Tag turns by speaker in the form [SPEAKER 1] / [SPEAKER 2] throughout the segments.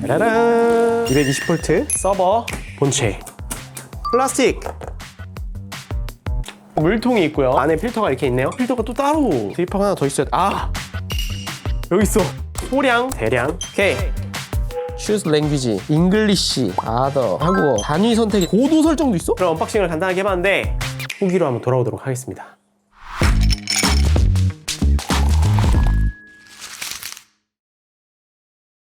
[SPEAKER 1] 짜라란 220V 서버 본체 플라스틱 물통이 있고요. 안에 필터가 이렇게 있네요. 필터가 또 따로 드리퍼가 하나 더 있어요. 여기 있어. 소량, 대량. 오케이. Choose language, English, Other, 한국어, 단위 선택, 고도 설정도 있어? 그럼 언박싱을 간단하게 해봤는데 후기로 한번 돌아오도록 하겠습니다.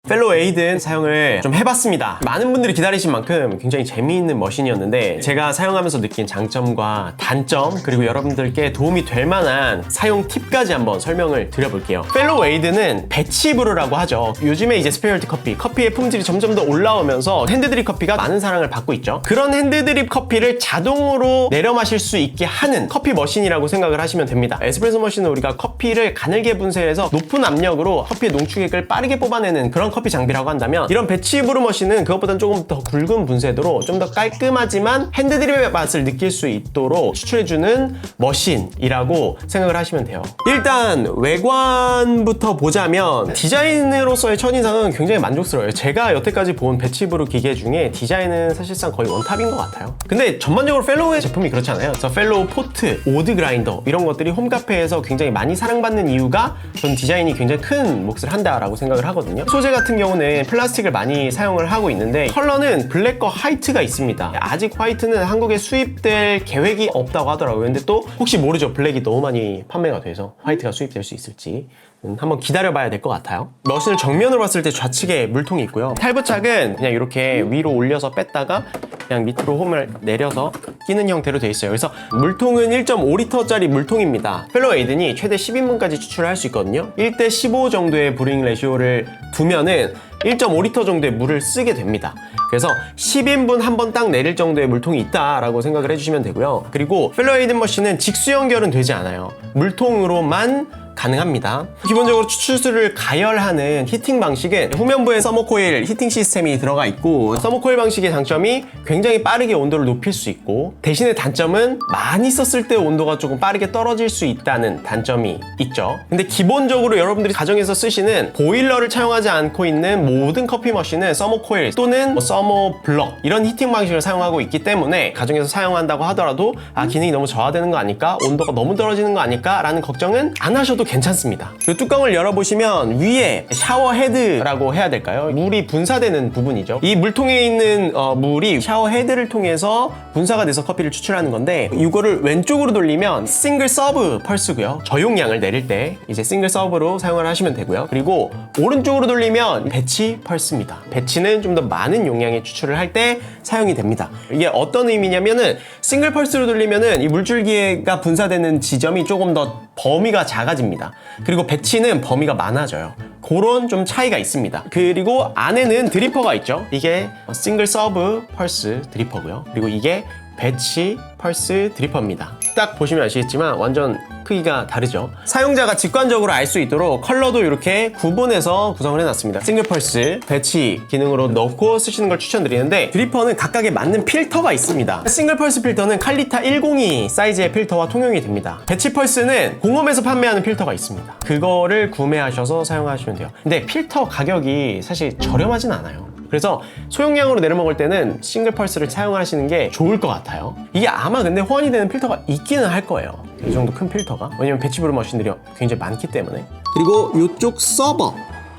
[SPEAKER 1] 펠로우 에이든 사용을 좀 해봤습니다. 많은 분들이 기다리신 만큼 굉장히 재미있는 머신이었는데 제가 사용하면서 느낀 장점과 단점 그리고 여러분들께 도움이 될 만한 사용 팁까지 한번 설명을 드려볼게요. 펠로우 에이든은 배치브루라고 하죠. 요즘에 이제 스페셜티 커피의 품질이 점점 더 올라오면서 핸드드립 커피가 많은 사랑을 받고 있죠. 그런 핸드드립 커피를 자동으로 내려 마실 수 있게 하는 커피 머신이라고 생각을 하시면 됩니다. 에스프레소 머신은 우리가 커피를 가늘게 분쇄해서 높은 압력으로 커피의 농축액을 빠르게 뽑아내는 그런 커피 장비라고 한다면, 이런 배치브루 머신은 그것보다는 조금 더 굵은 분쇄도로 좀 더 깔끔하지만 핸드드립의 맛을 느낄 수 있도록 추출해주는 머신이라고 생각을 하시면 돼요. 일단 외관부터 보자면 디자인으로서의 첫인상은 굉장히 만족스러워요. 제가 여태까지 본 배치브루 기계 중에 디자인은 사실상 거의 원탑인 것 같아요. 근데 전반적으로 펠로우의 제품이 그렇지 않아요. 그래서 펠로우 포트, 오드 그라인더 이런 것들이 홈카페에서 굉장히 많이 사랑받는 이유가 전 디자인이 굉장히 큰 몫을 한다라고 생각을 하거든요. 소재 같은 경우는 플라스틱을 많이 사용을 하고 있는데 컬러는 블랙과 화이트가 있습니다. 아직 화이트는 한국에 수입될 계획이 없다고 하더라고요. 근데 또 혹시 모르죠. 블랙이 너무 많이 판매가 돼서 화이트가 수입될 수 있을지 한번 기다려봐야 될 것 같아요. 머신을 정면으로 봤을 때 좌측에 물통이 있고요. 탈부착은 그냥 이렇게 위로 올려서 뺐다가 그냥 밑으로 홈을 내려서 끼는 형태로 되어 있어요. 그래서 물통은 1.5리터짜리 물통입니다. 펠로우 에이든이 최대 10인분까지 추출을 할 수 있거든요. 1대 15 정도의 브루잉 레시오를 두면은 1.5리터 정도의 물을 쓰게 됩니다. 그래서 10인분 한 번 딱 내릴 정도의 물통이 있다라고 생각을 해주시면 되고요. 그리고 펠로우 에이든 머신은 직수 연결은 되지 않아요. 물통으로만 가능합니다. 기본적으로 추출수를 가열하는 히팅 방식은 후면부에 서머코일 히팅 시스템이 들어가 있고, 서머코일 방식의 장점이 굉장히 빠르게 온도를 높일 수 있고, 대신에 단점은 많이 썼을 때 온도가 조금 빠르게 떨어질 수 있다는 단점이 있죠. 근데 기본적으로 여러분들이 가정에서 쓰시는 보일러를 차용하지 않고 있는 모든 커피 머신은 서머코일 또는 서머블럭 이런 히팅 방식을 사용하고 있기 때문에 가정에서 사용한다고 하더라도 기능이 너무 저하되는 거 아닐까? 온도가 너무 떨어지는 거 아닐까? 라는 걱정은 안 하셔도 괜찮습니다. 그 뚜껑을 열어보시면 위에 샤워 헤드라고 해야 될까요? 물이 분사되는 부분이죠. 이 물통에 있는 물이 샤워 헤드를 통해서 분사가 돼서 커피를 추출하는 건데, 이거를 왼쪽으로 돌리면 싱글 서브 펄스고요. 저용량을 내릴 때 이제 싱글 서브로 사용을 하시면 되고요. 그리고 오른쪽으로 돌리면 배치 펄스입니다. 배치는 좀 더 많은 용량의 추출을 할 때 사용이 됩니다. 이게 어떤 의미냐면은 싱글 펄스로 돌리면은 이 물줄기가 분사되는 지점이 조금 더 범위가 작아집니다. 그리고 배치는 범위가 많아져요. 그런 좀 차이가 있습니다. 그리고 안에는 드리퍼가 있죠. 이게 싱글 서브 펄스 드리퍼고요. 그리고 이게 배치 펄스 드리퍼입니다. 딱 보시면 아시겠지만 완전 크기가 다르죠. 사용자가 직관적으로 알 수 있도록 컬러도 이렇게 구분해서 구성을 해놨습니다. 싱글 펄스, 배치 기능으로 넣고 쓰시는 걸 추천드리는데, 드리퍼는 각각에 맞는 필터가 있습니다. 싱글 펄스 필터는 칼리타 102 사이즈의 필터와 통용이 됩니다. 배치 펄스는 공홈에서 판매하는 필터가 있습니다. 그거를 구매하셔서 사용하시면 돼요. 근데 필터 가격이 사실 저렴하진 않아요. 그래서 소용량으로 내려먹을 때는 싱글 펄스를 사용하시는 게 좋을 것 같아요. 이게 아마 근데 호환이 되는 필터가 있기는 할 거예요. 이 정도 큰 필터가. 왜냐면 배치브루 머신들이 굉장히 많기 때문에. 그리고 이쪽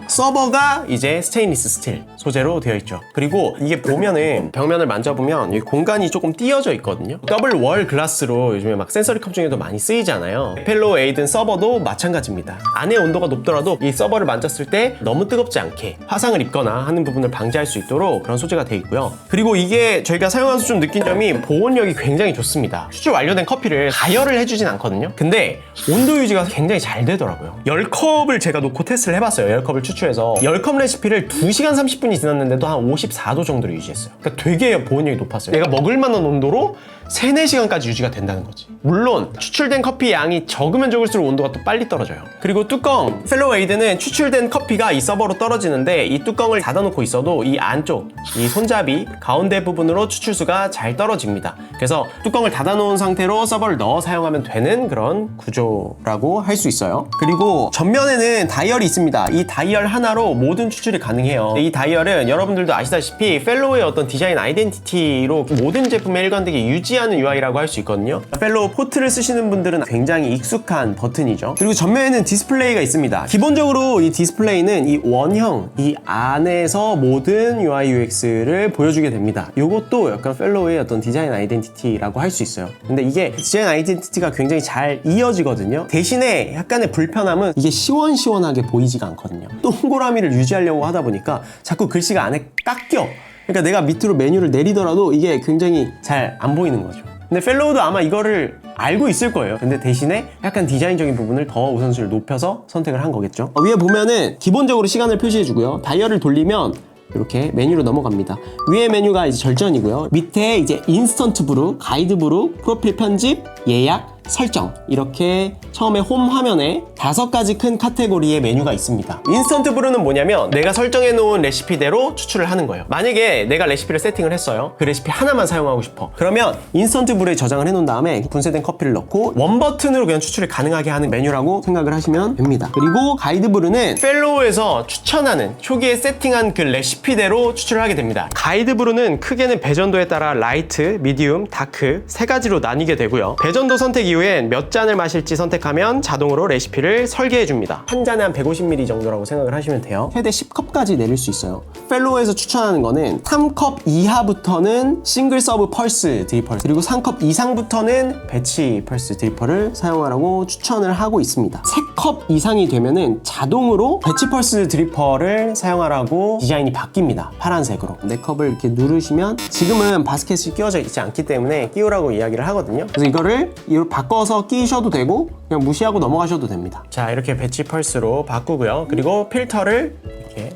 [SPEAKER 1] 서버가 이제 스테인리스 스틸 소재로 되어 있죠. 그리고 이게 보면은 벽면을 만져보면 이 공간이 조금 띄어져 있거든요. 더블 월 글라스로 요즘에 막 센서리컵 중에도 많이 쓰이잖아요. 펠로우 에이든 서버도 마찬가지입니다. 안에 온도가 높더라도 이 서버를 만졌을 때 너무 뜨겁지 않게 화상을 입거나 하는 부분을 방지할 수 있도록 그런 소재가 되어 있고요. 그리고 이게 저희가 사용하면서 좀 느낀 점이 보온력이 굉장히 좋습니다. 추출 완료된 커피를 가열을 해주진 않거든요. 근데 온도 유지가 굉장히 잘 되더라고요. 10컵을 제가 놓고 테스트를 해봤어요. 10컵을 추출해서 10컵 레시피를 2시간 30분이 지났는데도 한 54도 정도로 유지했어요. 그러니까 되게 보온력이 높았어요. 내가 먹을 만한 온도로 3, 4시간까지 유지가 된다는 거지. 물론 추출된 커피 양이 적으면 적을수록 온도가 또 빨리 떨어져요. 그리고 뚜껑, 펠로우 에이든은 추출된 커피가 이 서버로 떨어지는데 이 뚜껑을 닫아놓고 있어도 이 안쪽, 이 손잡이 가운데 부분으로 추출수가 잘 떨어집니다. 그래서 뚜껑을 닫아놓은 상태로 서버를 넣어 사용하면 되는 그런 구조라고 할 수 있어요. 그리고 전면에는 다이얼이 있습니다. 이 다이얼 다이얼 하나로 모든 추출이 가능해요. 이 다이얼은 여러분들도 아시다시피 펠로우의 어떤 디자인 아이덴티티로 모든 제품의 일관되게 유지하는 UI라고 할 수 있거든요. 펠로우 포트를 쓰시는 분들은 굉장히 익숙한 버튼이죠. 그리고 전면에는 디스플레이가 있습니다. 기본적으로 이 디스플레이는 이 원형, 이 안에서 모든 UI UX를 보여주게 됩니다. 이것도 약간 펠로우의 어떤 디자인 아이덴티티라고 할 수 있어요. 근데 이게 디자인 아이덴티티가 굉장히 잘 이어지거든요. 대신에 약간의 불편함은 이게 시원시원하게 보이지가 않거든요. 동그라미를 유지하려고 하다 보니까 자꾸 글씨가 안에 깎여. 그러니까 내가 밑으로 메뉴를 내리더라도 이게 굉장히 잘 안 보이는 거죠. 근데 펠로우도 아마 이거를 알고 있을 거예요. 근데 대신에 약간 디자인적인 부분을 더 우선순위를 높여서 선택을 한 거겠죠. 위에 보면은 기본적으로 시간을 표시해 주고요. 다이얼을 돌리면 이렇게 메뉴로 넘어갑니다. 위에 메뉴가 이제 절전이고요. 밑에 이제 인스턴트 브룩, 가이드 브룩, 프로필 편집, 예약, 설정, 이렇게 처음에 홈 화면에 5가지 큰 카테고리의 메뉴가 있습니다. 인스턴트 브루는 뭐냐면 내가 설정해 놓은 레시피대로 추출을 하는 거예요. 만약에 내가 레시피를 세팅을 했어요. 그 레시피 하나만 사용하고 싶어. 그러면 인스턴트 브루에 저장을 해 놓은 다음에 분쇄된 커피를 넣고 원 버튼으로 그냥 추출을 가능하게 하는 메뉴라고 생각을 하시면 됩니다. 그리고 가이드 브루는 펠로우에서 추천하는 초기에 세팅한 그 레시피대로 추출을 하게 됩니다. 가이드 브루는 크게는 배전도에 따라 라이트, 미디움, 다크 3가지로 나뉘게 되고요. 배전도 선택 이후엔 몇 잔을 마실지 선택하면 자동으로 레시피를 설계해 줍니다. 한 잔에 한 150ml 정도라고 생각을 하시면 돼요. 최대 10컵까지 내릴 수 있어요. 펠로우에서 추천하는 거는 3컵 이하부터는 싱글 서브 펄스 드리퍼, 그리고 3컵 이상부터는 배치 펄스 드리퍼를 사용하라고 추천을 하고 있습니다. 3컵 이상이 되면은 자동으로 배치 펄스 드리퍼를 사용하라고 디자인이 바뀝니다. 파란색으로. 4컵을 이렇게 누르시면, 지금은 바스켓이 끼워져 있지 않기 때문에 끼우라고 이야기를 하거든요. 그래서 이거를 바꿔서 끼셔도 되고 그냥 무시하고 넘어가셔도 됩니다. 자, 이렇게 배치 펄스로 바꾸고요. 그리고 필터를 이렇게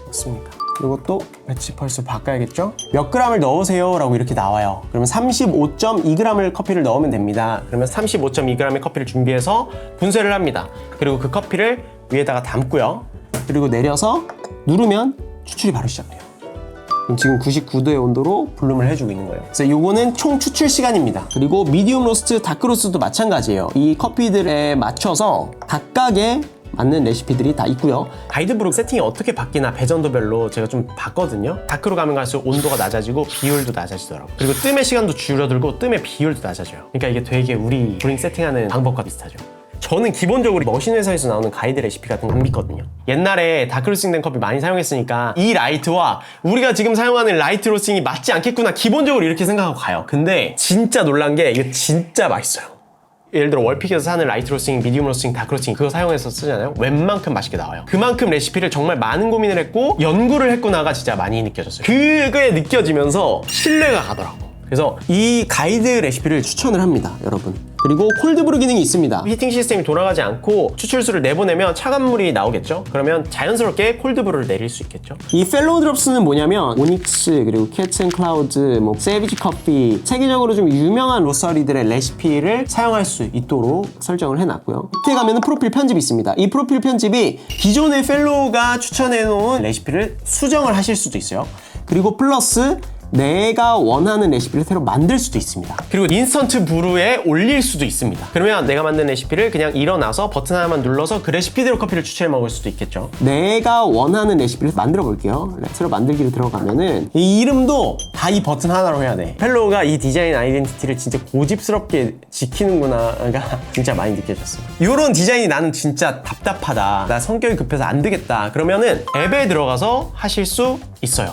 [SPEAKER 1] 넣습니다. 이것도 배치 펄스 바꿔야겠죠? 몇 g을 넣으세요 라고 이렇게 나와요. 그러면 35.2g을 커피를 넣으면 됩니다. 그러면 35.2g의 커피를 준비해서 분쇄를 합니다. 그리고 그 커피를 위에다가 담고요. 그리고 내려서 누르면 추출이 바로 시작돼요. 지금 99도의 온도로 블룸을 해주고 있는 거예요. 그래서 요거는 총 추출 시간입니다. 그리고 미디움 로스트, 다크 로스트도 마찬가지예요. 이 커피들에 맞춰서 각각의 맞는 레시피들이 다 있고요. 가이드브룩 세팅이 어떻게 바뀌나 배전도별로 제가 좀 봤거든요. 다크로 가면 갈수록 온도가 낮아지고 비율도 낮아지더라고요. 그리고 뜸의 시간도 줄어들고 뜸의 비율도 낮아져요. 그러니까 이게 되게 우리 브링 세팅하는 방법과 비슷하죠. 저는 기본적으로 머신 회사에서 나오는 가이드 레시피 같은 거 안 믿거든요. 옛날에 다크 로스팅된 커피 많이 사용했으니까 이 라이트와 우리가 지금 사용하는 라이트 로스팅이 맞지 않겠구나, 기본적으로 이렇게 생각하고 가요. 근데 진짜 놀란 게 이게 진짜 맛있어요. 예를 들어 월픽에서 사는 라이트 로스팅, 미디움 로스팅, 다크 로스팅 그거 사용해서 쓰잖아요. 웬만큼 맛있게 나와요. 그만큼 레시피를 정말 많은 고민을 했고 연구를 했구나가 진짜 많이 느껴졌어요. 그게 느껴지면서 신뢰가 가더라고. 그래서 이 가이드 레시피를 추천을 합니다, 여러분. 그리고 콜드브루 기능이 있습니다. 히팅 시스템이 돌아가지 않고 추출수를 내보내면 차가운 물이 나오겠죠? 그러면 자연스럽게 콜드브루를 내릴 수 있겠죠? 이 펠로우 드롭스는 뭐냐면 오닉스, 그리고 캣 앤 클라우드, 세비지 커피, 세계적으로 좀 유명한 로스터리들의 레시피를 사용할 수 있도록 설정을 해놨고요. 밑에 가면은 프로필 편집이 있습니다. 이 프로필 편집이 기존의 펠로우가 추천해놓은 레시피를 수정을 하실 수도 있어요. 그리고 플러스 내가 원하는 레시피를 새로 만들 수도 있습니다. 그리고 인스턴트 브루에 올릴 수도 있습니다. 그러면 내가 만든 레시피를 그냥 일어나서 버튼 하나만 눌러서 그 레시피대로 커피를 추출해 먹을 수도 있겠죠. 내가 원하는 레시피를 만들어 볼게요. 새로 만들기로 들어가면은 이 이름도 다 이 버튼 하나로 해야 돼. 펠로우가 이 디자인 아이덴티티를 진짜 고집스럽게 지키는구나가 진짜 많이 느껴졌어요. 이런 디자인이 나는 진짜 답답하다, 나 성격이 급해서 안 되겠다, 그러면은 앱에 들어가서 하실 수 있어요.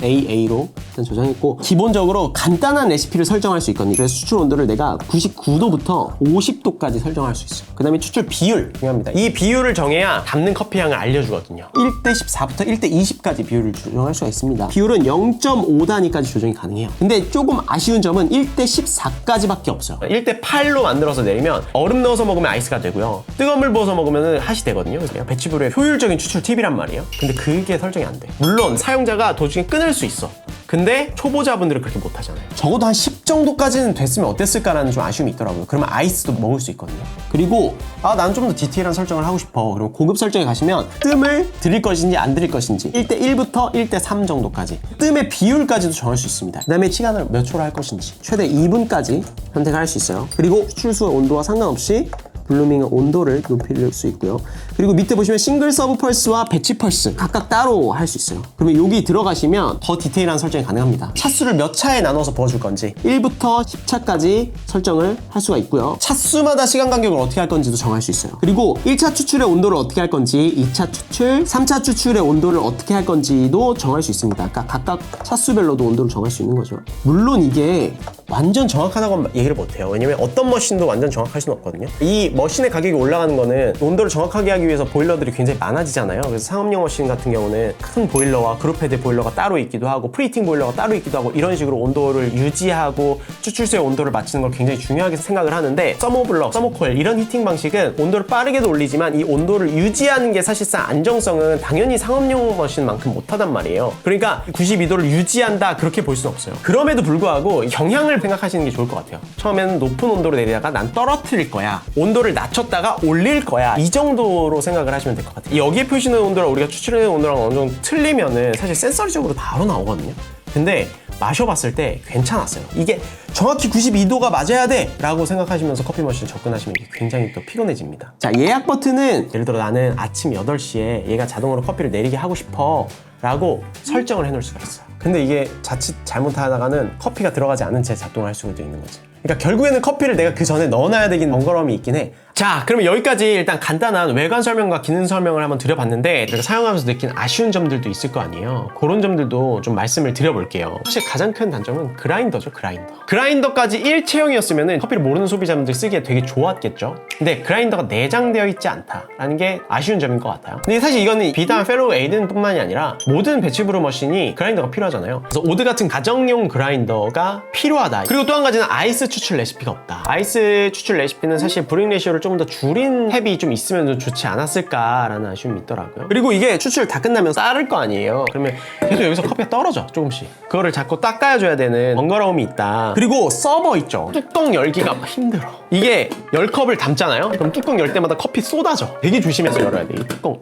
[SPEAKER 1] AA로 일단 저장했고, 기본적으로 간단한 레시피를 설정할 수 있거든요. 그래서 추출 온도를 내가 99도부터 50도까지 설정할 수 있어요. 그 다음에 추출 비율 중요합니다. 이 비율을 정해야 담는 커피 향을 알려주거든요. 1대14부터 1대20까지 비율을 조정할 수가 있습니다. 비율은 0.5단위까지 조정이 가능해요. 근데 조금 아쉬운 점은 1대14까지밖에 없어요. 1대8로 만들어서 내리면 얼음 넣어서 먹으면 아이스가 되고요, 뜨거운 물 부어서 먹으면 핫이 되거든요. 그래서 배치브루의 효율적인 추출 팁이란 말이에요. 근데 그게 설정이 안 돼. 물론 사용자가 도중에 끊을 수 있어. 근데 초보자분들은 그렇게 못하잖아요. 적어도 한 10 정도까지는 됐으면 어땠을까라는 좀 아쉬움이 있더라고요. 그러면 아이스도 먹을 수 있거든요. 그리고 난 좀 더 디테일한 설정을 하고 싶어. 그럼 고급 설정에 가시면 뜸을 드릴 것인지 안 드릴 것인지 1대1부터 1대3 정도까지, 뜸의 비율까지도 정할 수 있습니다. 그 다음에 시간을 몇 초로 할 것인지 최대 2분까지 선택할 수 있어요. 그리고 추출수의 온도와 상관없이 블루밍의 온도를 높일 수 있고요. 그리고 밑에 보시면 싱글 서브 펄스와 배치 펄스 각각 따로 할 수 있어요. 그러면 여기 들어가시면 더 디테일한 설정이 가능합니다. 차수를 몇 차에 나눠서 부어줄 건지 1부터 10차까지 설정을 할 수가 있고요. 차수마다 시간 간격을 어떻게 할 건지도 정할 수 있어요. 그리고 1차 추출의 온도를 어떻게 할 건지, 2차 추출, 3차 추출의 온도를 어떻게 할 건지도 정할 수 있습니다. 그러니까 각각 차수별로도 온도를 정할 수 있는 거죠. 물론 이게 완전 정확하다고 얘기를 못해요. 왜냐면 어떤 머신도 완전 정확할 수는 없거든요. 이 머신의 가격이 올라가는 거는 온도를 정확하게 하기 위해서 보일러들이 굉장히 많아지잖아요. 그래서 상업용 머신 같은 경우는 큰 보일러와 그룹헤드 보일러가 따로 있기도 하고 프리히팅 보일러가 따로 있기도 하고 이런 식으로 온도를 유지하고 추출수의 온도를 맞추는 걸 굉장히 중요하게 생각을 하는데 서머블럭, 서머코일 이런 히팅 방식은 온도를 빠르게도 올리지만 이 온도를 유지하는 게 사실상 안정성은 당연히 상업용 머신만큼 못하단 말이에요. 그러니까 92도를 유지한다 그렇게 볼 수는 없어요. 그럼에도 불구하고 경향을 생각하시는 게 좋을 것 같아요. 처음에는 높은 온도로 내리다가 난 떨어뜨릴 거야. 온도를 낮췄다가 올릴 거야. 이 정도로 생각을 하시면 될 것 같아요. 여기에 표시는 온도랑 우리가 추출하는 온도랑 어느 정도 틀리면은 사실 센서리적으로 바로 나오거든요. 근데 마셔봤을 때 괜찮았어요. 이게 정확히 92도가 맞아야 돼 라고 생각하시면서 커피 머신을 접근하시면 이게 굉장히 또 피곤해집니다. 자, 예약 버튼은 예를 들어 나는 아침 8시에 얘가 자동으로 커피를 내리게 하고 싶어 라고 설정을 해놓을 수가 있어요. 근데 이게 자칫 잘못하다가는 커피가 들어가지 않은 채 작동을 할 수도 있는 거지. 그러니까 결국에는 커피를 내가 그 전에 넣어놔야 되긴 번거로움이 있긴 해. 자, 그러면 여기까지 일단 간단한 외관 설명과 기능 설명을 한번 드려봤는데 제가 사용하면서 느낀 아쉬운 점들도 있을 거 아니에요. 그런 점들도 좀 말씀을 드려볼게요. 사실 가장 큰 단점은 그라인더죠, 그라인더. 그라인더까지 일체형이었으면 커피를 모르는 소비자분들 쓰기에 되게 좋았겠죠. 근데 그라인더가 내장되어 있지 않다라는 게 아쉬운 점인 것 같아요. 근데 사실 이거는 비단 펠로우 에이든 뿐만이 아니라 모든 배치브루 머신이 그라인더가 필요하잖아요. 그래서 오드 같은 가정용 그라인더가 필요하다. 그리고 또 한 가지는 아이스 추출 레시피가 없다. 아이스 추출 레시피는 사실 브링 레시오를 좀 더 줄인 탭이 좀 있으면 좀 좋지 않았을까라는 아쉬움이 있더라고요. 그리고 이게 추출 다 끝나면 싸를 거 아니에요. 그러면 계속 여기서 커피가 떨어져, 조금씩. 그거를 자꾸 닦아줘야 되는 번거로움이 있다. 그리고 서버 있죠. 뚜껑 열기가 힘들어. 이게 10컵을 담잖아요? 그럼 뚜껑 열 때마다 커피 쏟아져. 되게 조심해서 열어야 돼, 이 뚜껑.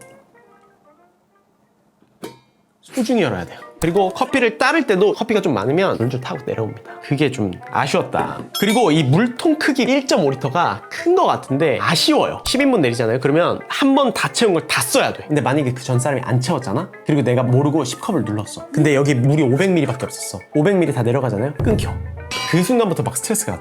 [SPEAKER 1] 소중히 열어야 돼요. 그리고 커피를 따를 때도 커피가 좀 많으면 물줄 타고 내려옵니다. 그게 좀 아쉬웠다. 그리고 이 물통 크기 1.5리터가 큰 거 같은데 아쉬워요. 10인분 내리잖아요. 그러면 한 번 다 채운 걸 다 써야 돼. 근데 만약에 그 전 사람이 안 채웠잖아? 그리고 내가 모르고 10컵을 눌렀어. 근데 여기 물이 500ml 밖에 없었어. 500ml 다 내려가잖아요? 끊겨. 그 순간부터 막 스트레스가.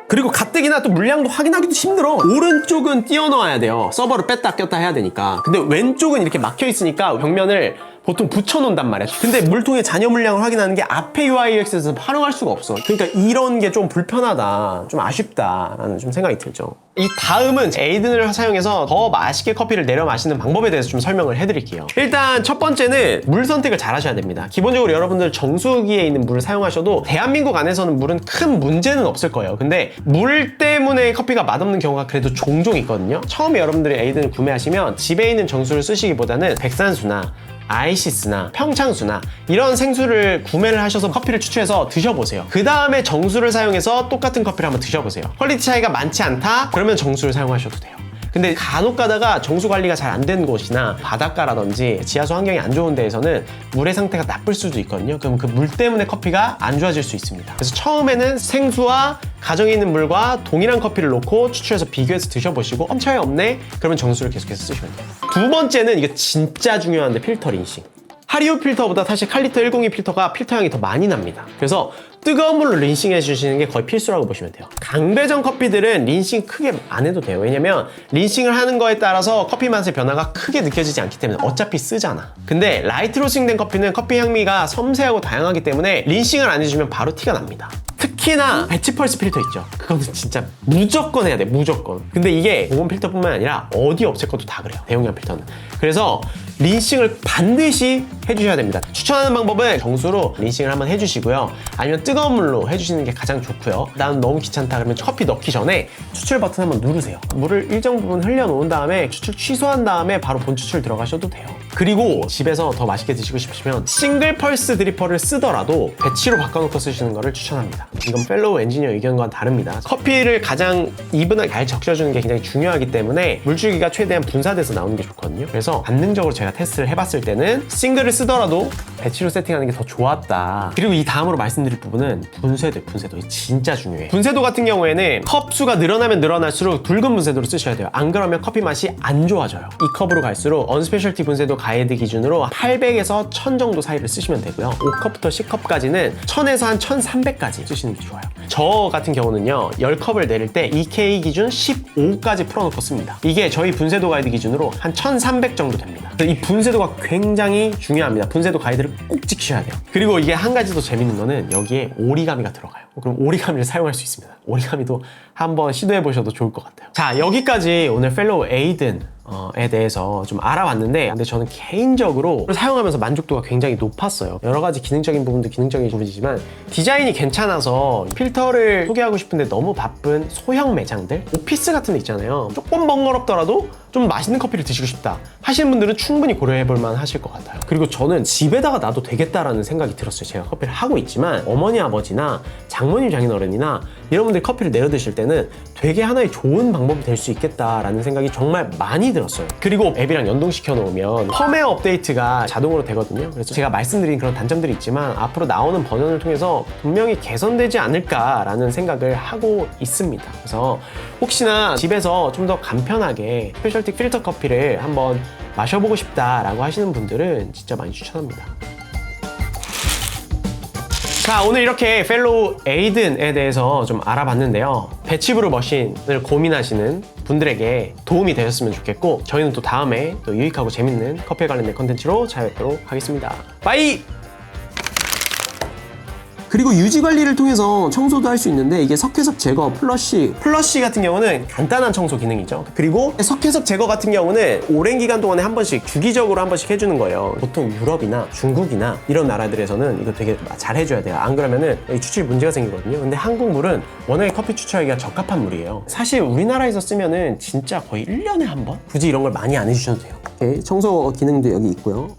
[SPEAKER 1] 그리고 가뜩이나 또 물량도 확인하기도 힘들어. 오른쪽은 띄워 넣어야 돼요. 서버를 뺐다 꼈다 해야 되니까. 근데 왼쪽은 이렇게 막혀 있으니까 벽면을 보통 붙여놓는단 말이야. 근데 물통의 잔여 물량을 확인하는 게 앞에 UIUX에서 활용할 수가 없어. 그러니까 이런 게 좀 불편하다, 좀 아쉽다라는 좀 생각이 들죠. 이 다음은 에이든을 사용해서 더 맛있게 커피를 내려 마시는 방법에 대해서 좀 설명을 해드릴게요. 일단 첫 번째는 물 선택을 잘 하셔야 됩니다. 기본적으로 여러분들 정수기에 있는 물을 사용하셔도 대한민국 안에서는 물은 큰 문제는 없을 거예요. 근데 물 때문에 커피가 맛없는 경우가 그래도 종종 있거든요. 처음에 여러분들이 에이든을 구매하시면 집에 있는 정수를 쓰시기보다는 백산수나 아이시스나 평창수나 이런 생수를 구매를 하셔서 커피를 추출해서 드셔보세요. 그 다음에 정수를 사용해서 똑같은 커피를 한번 드셔보세요. 퀄리티 차이가 많지 않다? 그러면 정수를 사용하셔도 돼요. 근데 간혹 가다가 정수 관리가 잘 안 된 곳이나 바닷가라든지 지하수 환경이 안 좋은 데에서는 물의 상태가 나쁠 수도 있거든요. 그럼 그 물 때문에 커피가 안 좋아질 수 있습니다. 그래서 처음에는 생수와 가정에 있는 물과 동일한 커피를 놓고 추출해서 비교해서 드셔보시고 차이 없네? 그러면 정수를 계속해서 쓰시면 돼요. 두 번째는 이거 진짜 중요한데 필터 린싱. 하리오 필터보다 사실 칼리터 102 필터가 필터 향이 더 많이 납니다. 그래서 뜨거운 물로 린싱 해주시는 게 거의 필수라고 보시면 돼요. 강배전 커피들은 린싱 크게 안 해도 돼요. 왜냐면 린싱을 하는 거에 따라서 커피 맛의 변화가 크게 느껴지지 않기 때문에 어차피 쓰잖아. 근데 라이트 로스팅된 커피는 커피 향미가 섬세하고 다양하기 때문에 린싱을 안 해주면 바로 티가 납니다. 특히나 배치 펄스 필터 있죠. 그거는 진짜 무조건 해야 돼, 무조건. 근데 이게 보온 필터뿐만 아니라 어디 없앨 것도 다 그래요, 대용량 필터는. 그래서 린싱을 반드시 해주셔야 됩니다. 추천하는 방법은 정수로 린싱을 한번 해주시고요. 아니면 뜨거운 물로 해주시는 게 가장 좋고요. 나는 너무 귀찮다 그러면 커피 넣기 전에 추출 버튼 한번 누르세요. 물을 일정 부분 흘려놓은 다음에 추출 취소한 다음에 바로 본 추출 들어가셔도 돼요. 그리고 집에서 더 맛있게 드시고 싶으시면 싱글 펄스 드리퍼를 쓰더라도 배치로 바꿔놓고 쓰시는 것을 추천합니다. 이건 펠로우 엔지니어 의견과는 다릅니다. 커피를 가장 이분하게 잘 적셔주는 게 굉장히 중요하기 때문에 물줄기가 최대한 분사돼서 나오는 게 좋거든요. 그래서 반능적으로 제가 테스트를 해봤을 때는 싱글을 쓰더라도 배치로 세팅하는 게 더 좋았다. 그리고 이 다음으로 말씀드릴 부분은 분쇄도 진짜 중요해. 분쇄도 같은 경우에는 컵 수가 늘어나면 늘어날수록 굵은 분쇄도를 쓰셔야 돼요. 안 그러면 커피 맛이 안 좋아져요. 이 컵으로 갈수록 언스페셜티 분쇄도 가이드 기준으로 800에서 1000 정도 사이를 쓰시면 되고요. 5컵부터 10컵까지는 1000에서 한 1300까지 쓰시는 게 좋아요. 저 같은 경우는요, 10컵을 내릴 때 EK 기준 15까지 풀어놓고 씁니다. 이게 저희 분쇄도 가이드 기준으로 한 1300 정도 됩니다. 이 분쇄도가 굉장히 중요합니다. 분쇄도 가이드를 꼭 지키셔야 돼요. 그리고 이게 한 가지 더 재밌는 거는 여기에 오리가미가 들어가요. 그럼 오리가미를 사용할 수 있습니다. 오리가미도 한번 시도해 보셔도 좋을 것 같아요. 자, 여기까지 오늘 펠로우 에이든에 대해서 좀 알아봤는데, 근데 저는 개인적으로 사용하면서 만족도가 굉장히 높았어요. 여러 가지 기능적인 부분도 기능적인 부분이지만 디자인이 괜찮아서 필터를 소개하고 싶은데 너무 바쁜 소형 매장들, 오피스 같은 데 있잖아요. 조금 번거롭더라도 좀 맛있는 커피를 드시고 싶다 하시는 분들은 충분히 고려해볼 만 하실 것 같아요. 그리고 저는 집에다가 놔도 되겠다라는 생각이 들었어요. 제가 커피를 하고 있지만 어머니 아버지나 장모님 장인어른이나 이런 분들이 커피를 내려 드실 때는 되게 하나의 좋은 방법이 될 수 있겠다라는 생각이 정말 많이 들었어요. 그리고 앱이랑 연동시켜 놓으면 펌웨어 업데이트가 자동으로 되거든요. 그래서 제가 말씀드린 그런 단점들이 있지만 앞으로 나오는 버전을 통해서 분명히 개선되지 않을까라는 생각을 하고 있습니다. 그래서 혹시나 집에서 좀 더 간편하게 스페셜티 필터 커피를 한번 마셔보고 싶다라고 하시는 분들은 진짜 많이 추천합니다. 자, 오늘 이렇게 펠로우 에이든에 대해서 좀 알아봤는데요. 배치브루 머신을 고민하시는 분들에게 도움이 되셨으면 좋겠고, 저희는 또 다음에 또 유익하고 재밌는 커피에 관련된 컨텐츠로 찾아뵙도록 하겠습니다. 빠이! 그리고 유지 관리를 통해서 청소도 할 수 있는데, 이게 석회섭 제거 플러시 같은 경우는 간단한 청소 기능이죠. 그리고 석회섭 제거 같은 경우는 오랜 기간 동안에 한 번씩 주기적으로 한 번씩 해주는 거예요. 보통 유럽이나 중국이나 이런 나라들에서는 이거 되게 잘 해줘야 돼요. 안 그러면은 추출이 문제가 생기거든요. 근데 한국 물은 워낙에 커피 추출하기가 적합한 물이에요. 사실 우리나라에서 쓰면은 진짜 거의 1년에 한 번? 굳이 이런 걸 많이 안 해주셔도 돼요. 청소 기능도 여기 있고요.